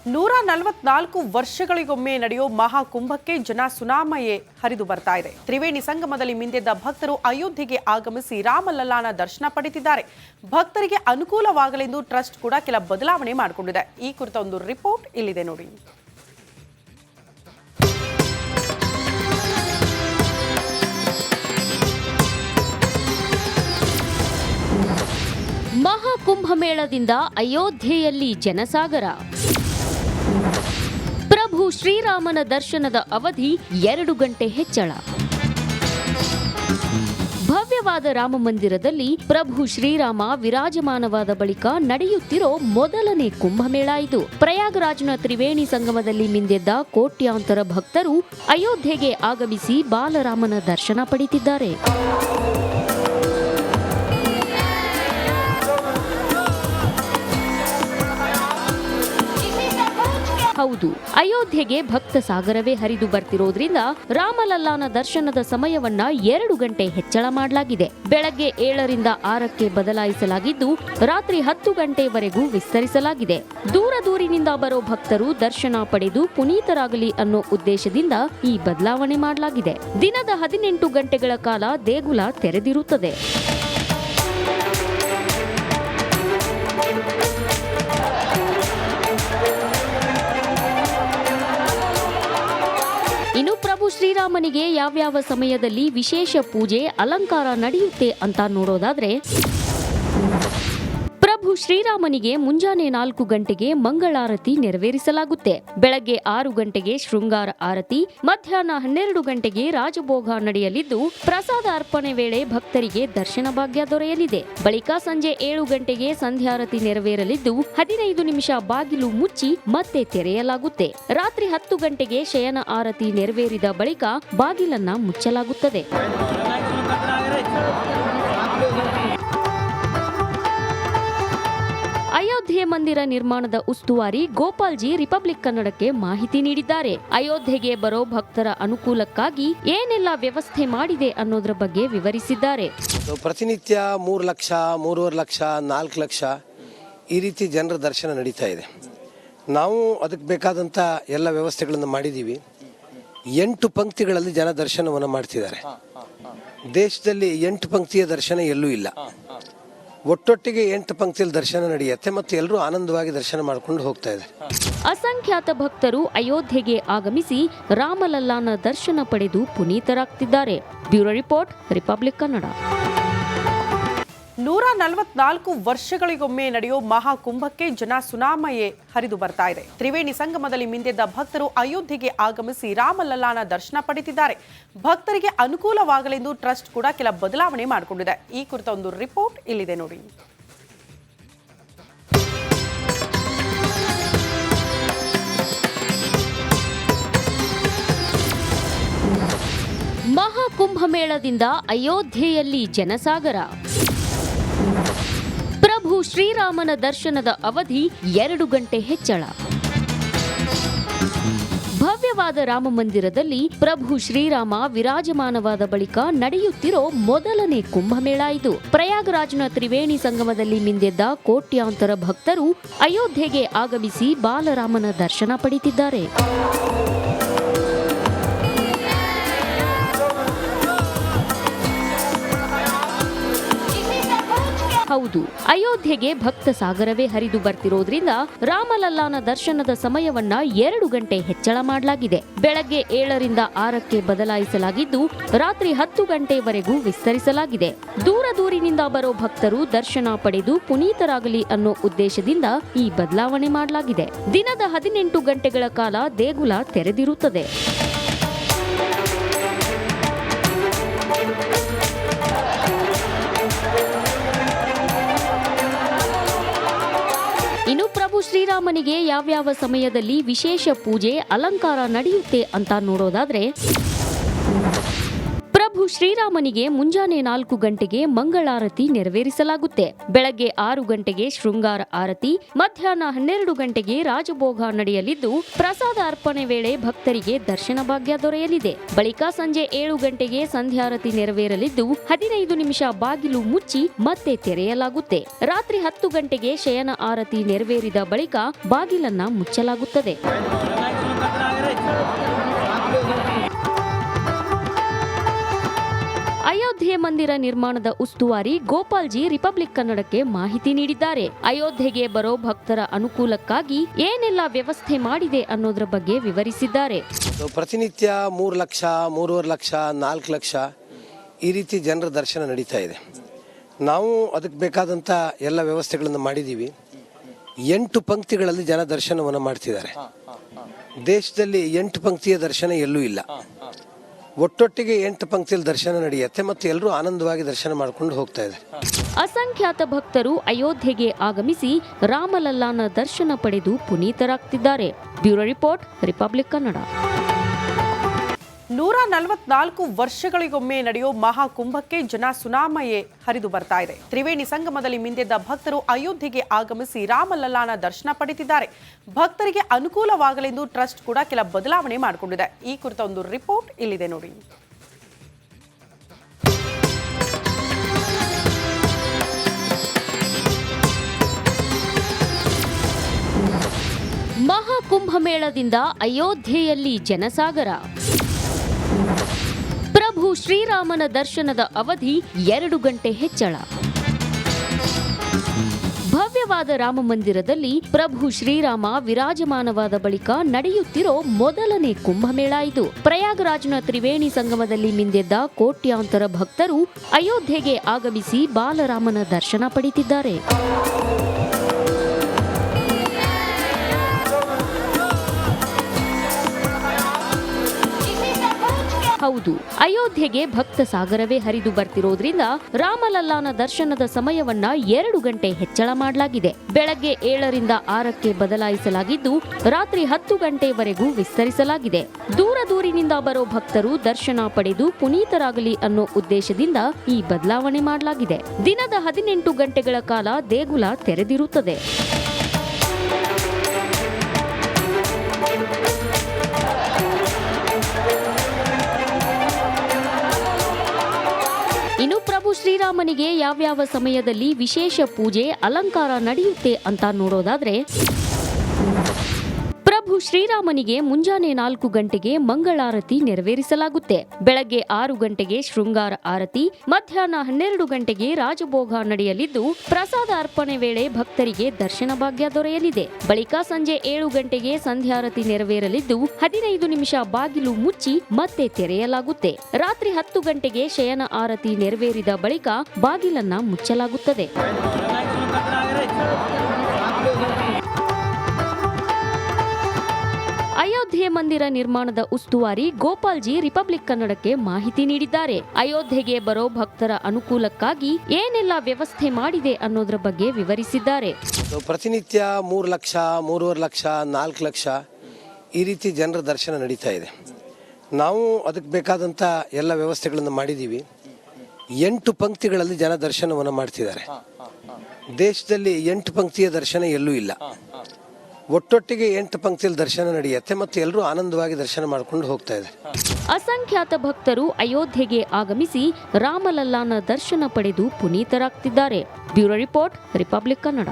144 ವರ್ಷಗಳಿಗೊಮ್ಮೆ ನಡೆಯೋ ಮಹಾಕುಂಭಕ್ಕೆ ಜನ ಸುನಾಮಯೇ ಹರಿದು ಬರ್ತಾ ಇದೆ. ತ್ರಿವೇಣಿ ಸಂಗಮದಲ್ಲಿ ಮಿಂದೆದ್ದ ಭಕ್ತರು ಅಯೋಧ್ಯೆಗೆ ಆಗಮಿಸಿ ರಾಮಲಲ್ಲಾನ ದರ್ಶನ ಪಡೆದಿದ್ದಾರೆ. ಭಕ್ತರಿಗೆ ಅನುಕೂಲವಾಗಲೆಂದು ಟ್ರಸ್ಟ್ ಕೂಡ ಕೆಲ ಬದಲಾವಣೆ ಮಾಡಿಕೊಂಡಿದೆ. ಈ ಕುರಿತ ಒಂದು ರಿಪೋರ್ಟ್ ಇಲ್ಲಿದೆ ನೋಡಿ. ಮಹಾಕುಂಭಮೇಳದಿಂದ ಅಯೋಧ್ಯೆಯಲ್ಲಿ ಜನಸಾಗರ. ಪ್ರಭು ಶ್ರೀರಾಮನ ದರ್ಶನದ ಅವಧಿ 2 ಗಂಟೆ ಹೆಚ್ಚಳ. ಭವ್ಯವಾದ ರಾಮ ಮಂದಿರದಲ್ಲಿ ಪ್ರಭು ಶ್ರೀರಾಮ ವಿರಾಜಮಾನವಾದ ಬಳಿಕ ನಡೆಯುತ್ತಿರೋ ಮೊದಲನೇ ಕುಂಭಮೇಳ ಇದು. ಪ್ರಯಾಗರಾಜ್ನ ತ್ರಿವೇಣಿ ಸಂಗಮದಲ್ಲಿ ಮಿಂದೆದ್ದ ಕೋಟ್ಯಾಂತರ ಭಕ್ತರು ಅಯೋಧ್ಯೆಗೆ ಆಗಮಿಸಿ ಬಾಲರಾಮನ ದರ್ಶನ ಪಡೆದಿದ್ದಾರೆ. ಹೌದು, ಅಯೋಧ್ಯೆಗೆ ಭಕ್ತ ಸಾಗರವೇ ಹರಿದು ಬರ್ತಿರೋದ್ರಿಂದ ರಾಮಲಲ್ಲಾನ ದರ್ಶನದ ಸಮಯವನ್ನ 2 ಗಂಟೆ ಹೆಚ್ಚಳ ಮಾಡಲಾಗಿದೆ. ಬೆಳಗ್ಗೆ 7ರಿಂದ 6ಕ್ಕೆ ಬದಲಾಯಿಸಲಾಗಿದ್ದು ರಾತ್ರಿ 10 ಗಂಟೆವರೆಗೂ ವಿಸ್ತರಿಸಲಾಗಿದೆ. ದೂರದೂರಿನಿಂದ ಬರೋ ಭಕ್ತರು ದರ್ಶನ ಪಡೆದು ಪುನೀತರಾಗಲಿ ಅನ್ನೋ ಉದ್ದೇಶದಿಂದ ಈ ಬದಲಾವಣೆ ಮಾಡಲಾಗಿದೆ. ದಿನದ 18 ಗಂಟೆಗಳ ಕಾಲ ದೇಗುಲ ತೆರೆದಿರುತ್ತದೆ. ಇನ್ನು ಪ್ರಭು ಶ್ರೀರಾಮನಿಗೆ ಯಾವ್ಯಾವ ಸಮಯದಲ್ಲಿ ವಿಶೇಷ ಪೂಜೆ ಅಲಂಕಾರ ನಡೆಯುತ್ತೆ ಅಂತ ನೋಡೋದಾದ್ರೆ, ಪ್ರಭು ಶ್ರೀರಾಮನಿಗೆ ಮುಂಜಾನೆ 4 ಗಂಟೆಗೆ ಮಂಗಳಾರತಿ ನೆರವೇರಿಸಲಾಗುತ್ತೆ. ಬೆಳಗ್ಗೆ 6 ಗಂಟೆಗೆ ಶೃಂಗಾರ ಆರತಿ, ಮಧ್ಯಾಹ್ನ 12 ಗಂಟೆಗೆ ರಾಜಭೋಗ ನಡೆಯಲಿದ್ದು ಪ್ರಸಾದ ಅರ್ಪಣೆ ವೇಳೆ ಭಕ್ತರಿಗೆ ದರ್ಶನ ಭಾಗ್ಯ ದೊರೆಯಲಿದೆ. ಬಳಿಕ ಸಂಜೆ 7 ಗಂಟೆಗೆ ಸಂಧ್ಯಾರತಿ ನೆರವೇರಲಿದ್ದು 15 ನಿಮಿಷ ಬಾಗಿಲು ಮುಚ್ಚಿ ಮತ್ತೆ ತೆರೆಯಲಾಗುತ್ತೆ. ರಾತ್ರಿ 10 ಗಂಟೆಗೆ ಶಯನ ಆರತಿ ನೆರವೇರಿದ ಬಳಿಕ ಬಾಗಿಲನ್ನ ಮುಚ್ಚಲಾಗುತ್ತದೆ. ಅಯೋಧ್ಯೆ ಮಂದಿರ ನಿರ್ಮಾಣದ ಉಸ್ತುವಾರಿ ಗೋಪಾಲ್ಜಿ ರಿಪಬ್ಲಿಕ್ ಕನ್ನಡಕ್ಕೆ ಮಾಹಿತಿ ನೀಡಿದ್ದಾರೆ. ಅಯೋಧ್ಯೆಗೆ ಬರೋ ಭಕ್ತರ ಅನುಕೂಲಕ್ಕಾಗಿ ಏನೆಲ್ಲ ವ್ಯವಸ್ಥೆ ಮಾಡಿದೆ ಅನ್ನೋದ್ರ ಬಗ್ಗೆ ವಿವರಿಸಿದ್ದಾರೆ. ಪ್ರತಿನಿತ್ಯ 3 ಲಕ್ಷ, 3.5 ಲಕ್ಷ, 4 ಲಕ್ಷ ಈ ರೀತಿ ಜನರ ದರ್ಶನ ನಡೀತಾ ಇದೆ. ನಾವು ಅದಕ್ಕೆ ಬೇಕಾದಂಥ ಎಲ್ಲ ವ್ಯವಸ್ಥೆಗಳನ್ನು ಮಾಡಿದ್ದೀವಿ. 8 ಪಂಕ್ತಿಗಳಲ್ಲಿ ಜನ ದರ್ಶನವನ್ನು ಮಾಡ್ತಿದ್ದಾರೆ. ದೇಶದಲ್ಲಿ 8 ಪಂಕ್ತಿಯ ದರ್ಶನ ಎಲ್ಲೂ ಇಲ್ಲ. ಒಟ್ಟೊಟ್ಟಿಗೆ 8 ಪಂಕ್ತಿಯಲ್ಲಿ ದರ್ಶನ ನಡೆಯುತ್ತೆ ಮತ್ತು ಎಲ್ಲರೂ ಆನಂದವಾಗಿ ದರ್ಶನ ಮಾಡಿಕೊಂಡು ಹೋಗ್ತಾ ಇದ್ದಾರೆ. ಅಸಂಖ್ಯಾತ ಭಕ್ತರು ಅಯೋಧ್ಯೆಗೆ ಆಗಮಿಸಿ ರಾಮಲಲ್ಲಾನ ದರ್ಶನ ಪಡೆದು ಪುನೀತರಾಗ್ತಿದ್ದಾರೆ. Bureau report, republic Kannada. 144 ವರ್ಷಗಳಿಗೊಮ್ಮೆ ನಡೆಯೋ ಮಹಾಕುಂಭಕ್ಕೆ ಜನ ಸುನಾಮಯೇ ಹರಿದು ಬರ್ತಾ ಇದೆ. ತ್ರಿವೇಣಿ ಸಂಗಮದಲ್ಲಿ ಮಿಂದೆದ್ದ ಭಕ್ತರು ಅಯೋಧ್ಯೆಗೆ ಆಗಮಿಸಿ ರಾಮಲಲ್ಲಾನ ದರ್ಶನ ಪಡೆದಿದ್ದಾರೆ. ಭಕ್ತರಿಗೆ ಅನುಕೂಲವಾಗಲೆಂದು ಟ್ರಸ್ಟ್ ಕೂಡ ಕೆಲ ಬದಲಾವಣೆ ಮಾಡಿಕೊಂಡಿದೆ. ಈ ಕುರಿತ ಒಂದು ರಿಪೋರ್ಟ್ ಇಲ್ಲಿದೆ ನೋಡಿ. ಮಹಾಕುಂಭಮೇಳದಿಂದ ಅಯೋಧ್ಯೆಯಲ್ಲಿ ಜನಸಾಗರ. ಪ್ರಭು ಶ್ರೀರಾಮನ ದರ್ಶನದ ಅವಧಿ 2 ಗಂಟೆ ಹೆಚ್ಚಳ. ಭವ್ಯವಾದ ರಾಮ ಮಂದಿರದಲ್ಲಿ ಪ್ರಭು ಶ್ರೀರಾಮ ವಿರಾಜಮಾನವಾದ ಬಳಿಕ ನಡೆಯುತ್ತಿರೋ ಮೊದಲನೇ ಕುಂಭಮೇಳ ಇದು. ಪ್ರಯಾಗರಾಜ್ನ ತ್ರಿವೇಣಿ ಸಂಗಮದಲ್ಲಿ ಮಿಂದೆದ್ದ ಕೋಟ್ಯಾಂತರ ಭಕ್ತರು ಅಯೋಧ್ಯೆಗೆ ಆಗಮಿಸಿ ಬಾಲರಾಮನ ದರ್ಶನ ಪಡೆದಿದ್ದಾರೆ. ಹೌದು, ಅಯೋಧ್ಯೆಗೆ ಭಕ್ತ ಸಾಗರವೇ ಹರಿದು ಬರ್ತಿರೋದ್ರಿಂದ ರಾಮಲಲ್ಲಾನ ದರ್ಶನದ ಸಮಯವನ್ನ 2 ಗಂಟೆ ಹೆಚ್ಚಳ ಮಾಡಲಾಗಿದೆ. ಬೆಳಗ್ಗೆ 7ರಿಂದ 6ಕ್ಕೆ ಬದಲಾಯಿಸಲಾಗಿದ್ದು ರಾತ್ರಿ 10 ಗಂಟೆವರೆಗೂ ವಿಸ್ತರಿಸಲಾಗಿದೆ. ದೂರದೂರಿನಿಂದ ಬರೋ ಭಕ್ತರು ದರ್ಶನ ಪಡೆದು ಪುನೀತರಾಗಲಿ ಅನ್ನೋ ಉದ್ದೇಶದಿಂದ ಈ ಬದಲಾವಣೆ ಮಾಡಲಾಗಿದೆ. ದಿನದ 18 ಗಂಟೆಗಳ ಕಾಲ ದೇಗುಲ ತೆರೆದಿರುತ್ತದೆ. ಇನ್ನು ಪ್ರಭು ಶ್ರೀರಾಮನಿಗೆ ಯಾವ್ಯಾವ ಸಮಯದಲ್ಲಿ ವಿಶೇಷ ಪೂಜೆ ಅಲಂಕಾರ ನಡೆಯುತ್ತೆ ಅಂತ ನೋಡೋದಾದ್ರೆ, ಪ್ರಭು ಶ್ರೀರಾಮನಿಗೆ ಮುಂಜಾನೆ 4 ಗಂಟೆಗೆ ಮಂಗಳಾರತಿ ನೆರವೇರಿಸಲಾಗುತ್ತೆ. ಬೆಳಗ್ಗೆ 6 ಗಂಟೆಗೆ ಶೃಂಗಾರ ಆರತಿ, ಮಧ್ಯಾಹ್ನ 12 ಗಂಟೆಗೆ ರಾಜಭೋಗ ನಡೆಯಲಿದ್ದು, ಪ್ರಸಾದ ಅರ್ಪಣೆ ವೇಳೆ ಭಕ್ತರಿಗೆ ದರ್ಶನ ಭಾಗ್ಯ ದೊರೆಯಲಿದೆ. ಬಳಿಕ ಸಂಜೆ 7 ಗಂಟೆಗೆ ಸಂಧ್ಯಾರತಿ ನೆರವೇರಲಿದ್ದು, 15 ನಿಮಿಷ ಬಾಗಿಲು ಮುಚ್ಚಿ ಮತ್ತೆ ತೆರೆಯಲಾಗುತ್ತೆ. ರಾತ್ರಿ 10 ಗಂಟೆಗೆ ಶಯನ ಆರತಿ ನೆರವೇರಿದ ಬಳಿಕ ಬಾಗಿಲನ್ನ ಮುಚ್ಚಲಾಗುತ್ತದೆ. ಅಯೋಧ್ಯೆ ಮಂದಿರ ನಿರ್ಮಾಣದ ಉಸ್ತುವಾರಿ ಗೋಪಾಲ್ಜಿ ರಿಪಬ್ಲಿಕ್ ಕನ್ನಡಕ್ಕೆ ಮಾಹಿತಿ ನೀಡಿದ್ದಾರೆ. ಅಯೋಧ್ಯೆಗೆ ಬರೋ ಭಕ್ತರ ಅನುಕೂಲಕ್ಕಾಗಿ ಏನೆಲ್ಲ ವ್ಯವಸ್ಥೆ ಮಾಡಿದೆ ಅನ್ನೋದ್ರ ಬಗ್ಗೆ ವಿವರಿಸಿದ್ದಾರೆ. ಪ್ರತಿನಿತ್ಯ 3 ಲಕ್ಷ, 3.5 ಲಕ್ಷ, 4 ಲಕ್ಷ ಈ ರೀತಿ ಜನರ ದರ್ಶನ ನಡೀತಾ ಇದೆ. ನಾವು ಅದಕ್ಕೆ ಬೇಕಾದಂಥ ಎಲ್ಲ ವ್ಯವಸ್ಥೆಗಳನ್ನು ಮಾಡಿದ್ದೀವಿ. 8 ಪಂಕ್ತಿಗಳಲ್ಲಿ ಜನ ದರ್ಶನವನ್ನು ಮಾಡ್ತಿದ್ದಾರೆ. ದೇಶದಲ್ಲಿ 8 ಪಂಕ್ತಿಯ ದರ್ಶನ ಎಲ್ಲೂ ಇಲ್ಲ. ಒಟ್ಟೊಟ್ಟಿಗೆ 8 ಪಂಕ್ತಿಯಲ್ಲಿ ದರ್ಶನ ನಡೆಯುತ್ತೆ ಮತ್ತು ಎಲ್ಲರೂ ಆನಂದವಾಗಿ ದರ್ಶನ ಮಾಡ್ಕೊಂಡು ಹೋಗ್ತಾ ಇದ್ದಾರೆ. ಅಸಂಖ್ಯಾತ ಭಕ್ತರು ಅಯೋಧ್ಯೆಗೆ ಆಗಮಿಸಿ ರಾಮಲಲ್ಲಾನ ದರ್ಶನ ಪಡೆದು ಪುನೀತರಾಗ್ತಿದ್ದಾರೆ. Bureau report, republic Kannada. 144 ವರ್ಷಗಳಿಗೊಮ್ಮೆ ನಡೆಯೋ ಮಹಾಕುಂಭಕ್ಕೆ ಜನ ಸುನಾಮಯೇ ಹರಿದು ಬರ್ತಾ ಇದೆ. ತ್ರಿವೇಣಿ ಸಂಗಮದಲ್ಲಿ ಮಿಂದೆದ್ದ ಭಕ್ತರು ಅಯೋಧ್ಯೆಗೆ ಆಗಮಿಸಿ ರಾಮಲಲ್ಲಾನ ದರ್ಶನ ಪಡೆದಿದ್ದಾರೆ. ಭಕ್ತರಿಗೆ ಅನುಕೂಲವಾಗಲೆಂದು ಟ್ರಸ್ಟ್ ಕೂಡ ಕೆಲ ಬದಲಾವಣೆ ಮಾಡಿಕೊಂಡಿದೆ. ಈ ಕುರಿತ ಒಂದು ರಿಪೋರ್ಟ್ ಇಲ್ಲಿದೆ ನೋಡಿ. ಮಹಾಕುಂಭಮೇಳದಿಂದ ಅಯೋಧ್ಯೆಯಲ್ಲಿ ಜನಸಾಗರ. ಪ್ರಭು ಶ್ರೀರಾಮನ ದರ್ಶನದ ಅವಧಿ 2 ಗಂಟೆ ಹೆಚ್ಚಳ. ಭವ್ಯವಾದ ರಾಮ ಮಂದಿರದಲ್ಲಿ ಪ್ರಭು ಶ್ರೀರಾಮ ವಿರಾಜಮಾನವಾದ ಬಳಿಕ ನಡೆಯುತ್ತಿರೋ ಮೊದಲನೇ ಕುಂಭಮೇಳ ಇದು. ಪ್ರಯಾಗರಾಜ್ನ ತ್ರಿವೇಣಿ ಸಂಗಮದಲ್ಲಿ ಮಿಂದೆದ್ದ ಕೋಟ್ಯಾಂತರ ಭಕ್ತರು ಅಯೋಧ್ಯೆಗೆ ಆಗಮಿಸಿ ಬಾಲರಾಮನ ದರ್ಶನ ಪಡೆದಿದ್ದಾರೆ. ಹೌದು, ಅಯೋಧ್ಯೆಗೆ ಭಕ್ತ ಸಾಗರವೇ ಹರಿದು ಬರ್ತಿರೋದ್ರಿಂದ ರಾಮಲಲ್ಲಾನ ದರ್ಶನದ ಸಮಯವನ್ನ 2 ಗಂಟೆ ಹೆಚ್ಚಳ ಮಾಡಲಾಗಿದೆ. ಬೆಳಗ್ಗೆ 7ರಿಂದ 6ಕ್ಕೆ ಬದಲಾಯಿಸಲಾಗಿದ್ದು, ರಾತ್ರಿ 10 ಗಂಟೆವರೆಗೂ ವಿಸ್ತರಿಸಲಾಗಿದೆ. ದೂರದೂರಿನಿಂದ ಬರೋ ಭಕ್ತರು ದರ್ಶನ ಪಡೆದು ಪುನೀತರಾಗಲಿ ಅನ್ನೋ ಉದ್ದೇಶದಿಂದ ಈ ಬದಲಾವಣೆ ಮಾಡಲಾಗಿದೆ. ದಿನದ 18 ಗಂಟೆಗಳ ಕಾಲ ದೇಗುಲ ತೆರೆದಿರುತ್ತದೆ. ಇನ್ನು ಪ್ರಭು ಶ್ರೀರಾಮನಿಗೆ ಯಾವ್ಯಾವ ಸಮಯದಲ್ಲಿ ವಿಶೇಷ ಪೂಜೆ, ಅಲಂಕಾರ ನಡೆಯುತ್ತೆ ಅಂತ ನೋಡೋದಾದ್ರೆ, ಪ್ರಭು ಶ್ರೀರಾಮನಿಗೆ ಮುಂಜಾನೆ 4 ಗಂಟೆಗೆ ಮಂಗಳಾರತಿ ನೆರವೇರಿಸಲಾಗುತ್ತೆ. ಬೆಳಗ್ಗೆ 6 ಗಂಟೆಗೆ ಶೃಂಗಾರ ಆರತಿ, ಮಧ್ಯಾಹ್ನ 12 ಗಂಟೆಗೆ ರಾಜಭೋಗ ನಡೆಯಲಿದ್ದು, ಪ್ರಸಾದ ಅರ್ಪಣೆ ವೇಳೆ ಭಕ್ತರಿಗೆ ದರ್ಶನ ಭಾಗ್ಯ ದೊರೆಯಲಿದೆ. ಬಳಿಕ ಸಂಜೆ 7 ಗಂಟೆಗೆ ಸಂಧ್ಯಾರತಿ ನೆರವೇರಲಿದ್ದು, 15 ನಿಮಿಷ ಬಾಗಿಲು ಮುಚ್ಚಿ ಮತ್ತೆ ತೆರೆಯಲಾಗುತ್ತೆ. ರಾತ್ರಿ 10 ಗಂಟೆಗೆ ಶಯನ ಆರತಿ ನೆರವೇರಿದ ಬಳಿಕ ಬಾಗಿಲನ್ನ ಮುಚ್ಚಲಾಗುತ್ತದೆ. ಅಯೋಧ್ಯೆ ಮಂದಿರ ನಿರ್ಮಾಣದ ಉಸ್ತುವಾರಿ ಗೋಪಾಲ್ಜಿ ರಿಪಬ್ಲಿಕ್ ಕನ್ನಡಕ್ಕೆ ಮಾಹಿತಿ ನೀಡಿದ್ದಾರೆ. ಅಯೋಧ್ಯೆಗೆ ಬರೋ ಭಕ್ತರ ಅನುಕೂಲಕ್ಕಾಗಿ ಏನೆಲ್ಲ ವ್ಯವಸ್ಥೆ ಮಾಡಿದೆ ಅನ್ನೋದ್ರ ಬಗ್ಗೆ ವಿವರಿಸಿದ್ದಾರೆ. ಪ್ರತಿನಿತ್ಯ 3 ಲಕ್ಷ, 3.5 ಲಕ್ಷ, 4 ಲಕ್ಷ ಈ ರೀತಿ ಜನರ ದರ್ಶನ ನಡೀತಾ ಇದೆ. ನಾವು ಅದಕ್ಕೆ ಬೇಕಾದಂಥ ಎಲ್ಲ ವ್ಯವಸ್ಥೆಗಳನ್ನು ಮಾಡಿದ್ದೀವಿ. 8 ಪಂಕ್ತಿಗಳಲ್ಲಿ ಜನ ದರ್ಶನವನ್ನು ಮಾಡ್ತಿದ್ದಾರೆ. ದೇಶದಲ್ಲಿ 8 ಪಂಕ್ತಿಯ ದರ್ಶನ ಎಲ್ಲೂ ಇಲ್ಲ. ಒಟ್ಟೊಟ್ಟಿಗೆ 8 ಪಂಕ್ತಿಯಲ್ಲಿ ದರ್ಶನ ನಡೆಯುತ್ತೆ ಮತ್ತು ಎಲ್ಲರೂ ಆನಂದವಾಗಿ ದರ್ಶನ ಮಾಡ್ಕೊಂಡು ಹೋಗ್ತಾ ಇದ್ದಾರೆ. ಅಸಂಖ್ಯಾತ ಭಕ್ತರು ಅಯೋಧ್ಯೆಗೆ ಆಗಮಿಸಿ ರಾಮಲಲ್ಲಾನ ದರ್ಶನ ಪಡೆದು ಪುನೀತರಾಗ್ತಿದ್ದಾರೆ. Bureau report, republic Kannada.